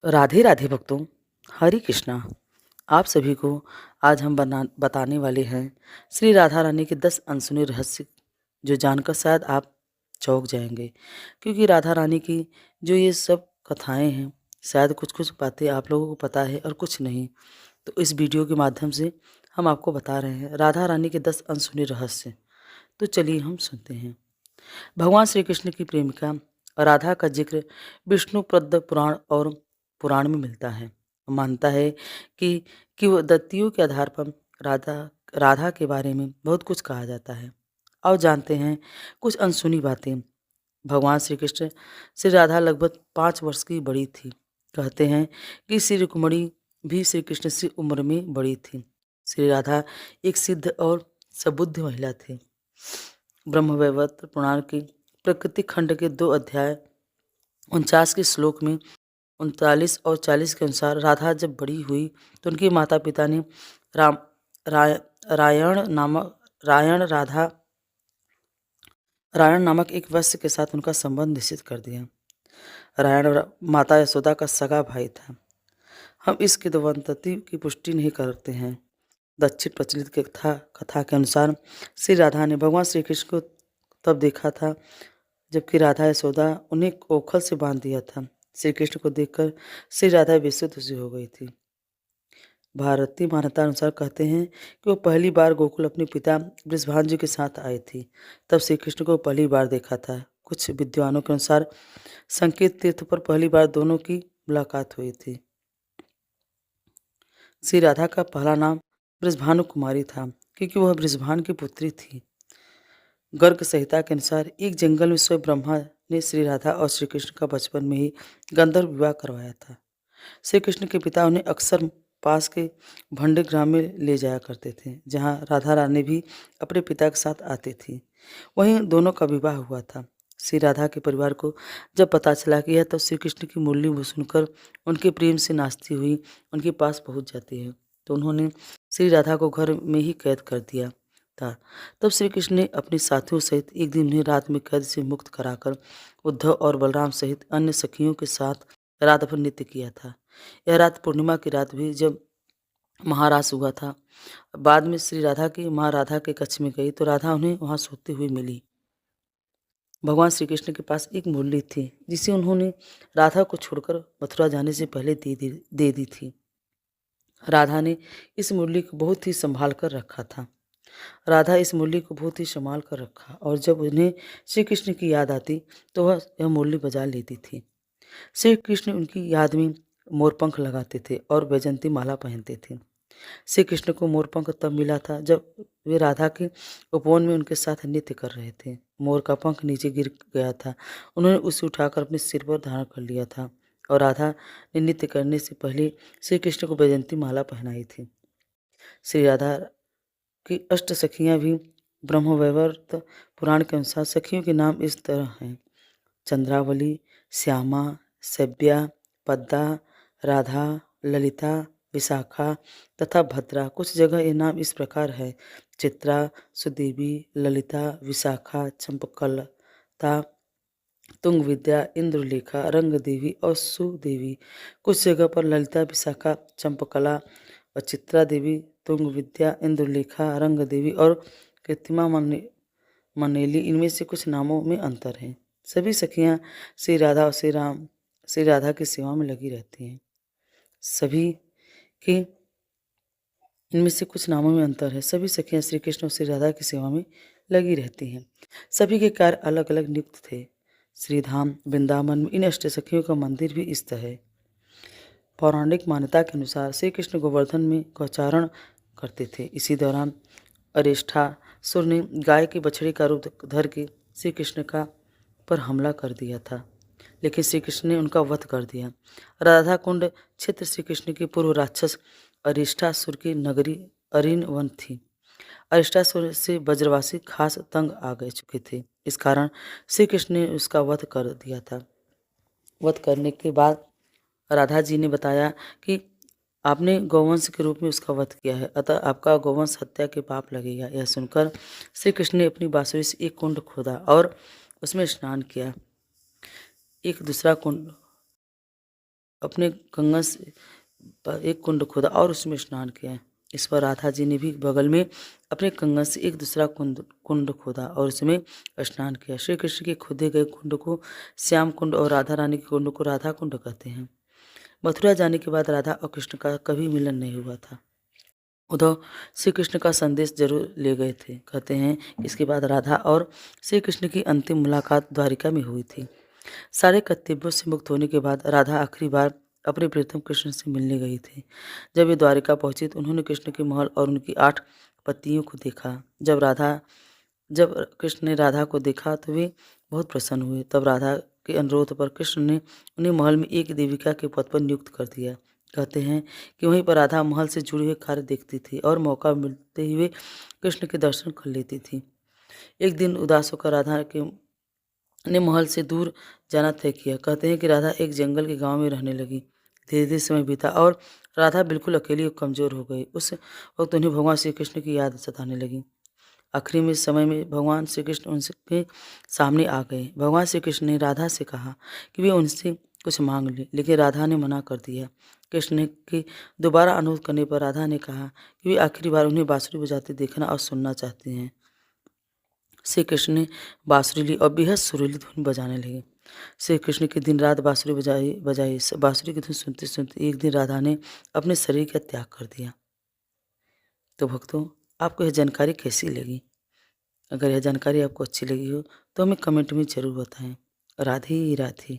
राधे राधे भक्तों, हरे कृष्णा। आप सभी को आज हम बताने वाले हैं श्री राधा रानी के 10 अनसुने रहस्य, जो जानकर शायद आप चौंक जाएंगे। क्योंकि राधा रानी की जो ये सब कथाएं हैं, शायद कुछ कुछ बातें आप लोगों को पता है और कुछ नहीं। तो इस वीडियो के माध्यम से हम आपको बता रहे हैं राधा रानी के 10 अनसुने रहस्य। तो चलिए हम सुनते हैं। भगवान श्री कृष्ण की प्रेमिका राधा का जिक्र विष्णु पद्म पुराण और पुराण में मिलता है। मानता है कि किंवदंतियों के आधार पर राधा राधा के बारे में बहुत कुछ कहा जाता है। और जानते हैं कुछ अनसुनी बातें। भगवान श्री कृष्ण श्री राधा लगभग 5 वर्ष की बड़ी थी। कहते हैं कि श्री रुक्मणी भी श्री कृष्ण से उम्र में बड़ी थी। श्री राधा एक सिद्ध और सबुद्ध महिला थी। ब्रह्मवैवर्त पुराण की प्रकृति खंड के 2 अध्याय 49 के श्लोक में 39 और 40 के अनुसार राधा जब बड़ी हुई तो उनके माता पिता ने राम राय रायण राधा रायण नामक एक वैश्य के साथ उनका संबंध निश्चित कर दिया। माता यशोदा का सगा भाई था। हम इस किंवदंती की पुष्टि नहीं करते हैं। दक्षिण प्रचलित कथा के अनुसार श्री राधा ने भगवान श्री कृष्ण को तब देखा था जबकि राधा यशोदा उन्हें ओखल से बांध दिया था। श्री कृष्ण को देखकर श्री राधा बेसुध सी हो गई थी। भारतीय मान्यता अनुसार कहते हैं कि वो पहली बार गोकुल अपने पिता वृषभानु जी के साथ आई थी। तब श्री कृष्ण को पहली बार देखा था। कुछ विद्वानों के अनुसार संकेत तीर्थ पर पहली बार दोनों की मुलाकात हुई थी। श्री राधा का पहला नाम वृषभानु कुमारी था क्योंकि वह वृषभान की पुत्री थी। गर्ग संहिता के अनुसार एक जंगल में स्वयं ब्रह्मा ने श्री राधा और श्री कृष्ण का बचपन में ही गंधर्व विवाह करवाया था। श्री कृष्ण के पिता उन्हें अक्सर पास के भंडे ग्राम में ले जाया करते थे, जहाँ राधा रानी भी अपने पिता के साथ आती थी। वहीं दोनों का विवाह हुआ था। श्री राधा के परिवार को जब पता चला कि यह तो श्री कृष्ण की मुरली वो सुनकर उनके प्रेम से नाचती हुई उनके पास पहुंच जाती है, तो उन्होंने श्री राधा को घर में ही कैद कर दिया था। तब श्री कृष्ण ने अपने साथियों सहित एक दिन उन्हें रात में कैद से मुक्त कराकर उद्धव और बलराम सहित अन्य सखियों के साथ रात भर नृत्य किया था। यह रात पूर्णिमा की रात भी जब महारास हुआ था। बाद में श्री राधा की माँ राधा के कक्ष में गई तो राधा उन्हें वहां सोती हुई मिली। भगवान श्री कृष्ण के पास एक मुरली थी जिसे उन्होंने राधा को छोड़कर मथुरा जाने से पहले दे दी थी। राधा ने इस मुरली को बहुत ही संभाल कर रखा था। राधा इस मुरली को बहुत ही संभाल कर रखा और जब उन्हें श्री कृष्ण की याद आती तो वह यह मुरली बजा लेती थी। श्री कृष्ण उनकी याद में मोरपंख लगाते थे और वैजंती माला पहनते थे। श्री कृष्ण को मोरपंख तब मिला था जब वे राधा के उपवन में उनके साथ नृत्य कर रहे थे। मोर का पंख नीचे गिर गया था। उन्होंने उसे उठाकर अपने सिर पर धारण कर लिया था और राधा ने नृत्य करने से पहले श्री कृष्ण को वैजंती माला पहनाई थी। श्री राधा की अष्ट सखियां भी ब्रह्मवैवर्त पुराण के अनुसार सखियों के नाम इस तरह हैं: चंद्रावली, श्यामा, सभ्या, पद्दा, राधा, ललिता, विशाखा तथा भद्रा। कुछ जगह ये नाम इस प्रकार है: चित्रा, सुदेवी, ललिता, विशाखा, चंपकलता, तुंग विद्या, इंद्रलेखा, रंग देवी और सुदेवी। कुछ जगह पर ललिता, विशाखा, चंपकला और चित्रा देवी, तुंग विद्या, इंद्रलेखा, रंग देवी और कृत्रिमा मनेली, इनमें से कुछ नामों में अंतर है। सभी सखियां श्री राधा और श्री राधा की सेवा में लगी रहती हैं। सभी के इनमें से कुछ नामों में अंतर है। सभी सखियां श्री कृष्ण और श्री राधा की सेवा में लगी रहती हैं। सभी के कार्य अलग अलग नियुक्त थे। श्रीधाम वृंदावन में इन अष्ट सखियों का मंदिर भी स्थित है। पौराणिक मान्यता के अनुसार श्री कृष्ण गोवर्धन में गौचारण करते थे। इसी दौरान अरिष्ठासुर ने गाय के बछड़े का रूप धर के श्री कृष्ण का पर हमला कर दिया था, लेकिन श्री कृष्ण ने उनका वध कर दिया। राधा कुंड क्षेत्र श्री कृष्ण की पूर्व राक्षस अरिष्ठासुर की नगरी अरिन वन थी। अरिष्टासुर से ब्रजवासी खास तंग आ गए चुके थे। इस कारण श्री कृष्ण ने उसका वध कर दिया था। वध करने के बाद राधा जी ने बताया कि आपने गौवंश के रूप में उसका वध किया है, अतः आपका गौवंश हत्या के पाप लगेगा। यह सुनकर श्री कृष्ण ने अपनी बांसुरी से एक कुंड खोदा और उसमें स्नान किया। एक दूसरा कुंड अपने कंगन से एक कुंड खोदा और उसमें स्नान किया। इस पर राधा जी ने भी बगल में अपने कंगन से एक दूसरा कुंड कुंड खोदा और उसमें स्नान किया। श्री कृष्ण के खोदे गए कुंड को श्याम कुंड और राधा रानी के कुंड को राधा कुंड कहते हैं। मथुरा जाने के बाद राधा और कृष्ण का कभी मिलन नहीं हुआ था। उद्धव श्री कृष्ण का संदेश जरूर ले गए थे। कहते हैं इसके बाद राधा और श्री कृष्ण की अंतिम मुलाकात द्वारिका में हुई थी। सारे कर्तव्यों से मुक्त होने के बाद राधा आखिरी बार अपने प्रीतम कृष्ण से मिलने गई थी। जब वे द्वारिका पहुंची तो उन्होंने कृष्ण के महल और उनकी 8 पत्नियों को देखा। जब कृष्ण ने राधा को देखा तो वे बहुत प्रसन्न हुए। तब राधा के अनुरोध पर कृष्ण ने उन्हें महल में एक देविका के पद पर नियुक्त कर दिया। कहते हैं कि वहीं पर राधा महल से जुड़े हुए कार्य देखती थी और मौका मिलते ही वे कृष्ण के दर्शन कर लेती थी। एक दिन उदास होकर राधा के ने महल से दूर जाना तय किया। कहते हैं कि राधा एक जंगल के गांव में रहने लगी। धीरे धीरे समय बीता और राधा बिल्कुल अकेली और कमजोर हो गई। उस वक्त उन्हें भगवान श्री कृष्ण की याद सताने लगी। आखिरी में समय में भगवान श्री कृष्ण उनके सामने आ गए। भगवान श्री कृष्ण ने राधा से कहा कि वे उनसे कुछ मांग ले, लेकिन राधा ने मना कर दिया। कृष्ण के दोबारा अनुरोध करने पर राधा ने कहा कि वे आखिरी बार उन्हें बांसुरी बजाते देखना और सुनना चाहते हैं। श्री कृष्ण ने बांसुरी ली और बेहद सुरीली धुन बजाने लगे। श्री कृष्ण के दिन रात बांसुरी बजाई बजाई बांसुरी की धुन सुनते सुनते एक दिन राधा ने अपने शरीर का त्याग कर दिया। तो भक्तों, आपको यह जानकारी कैसी लगी? अगर यह जानकारी आपको अच्छी लगी हो तो हमें कमेंट में ज़रूर बताएं। राधे राधे।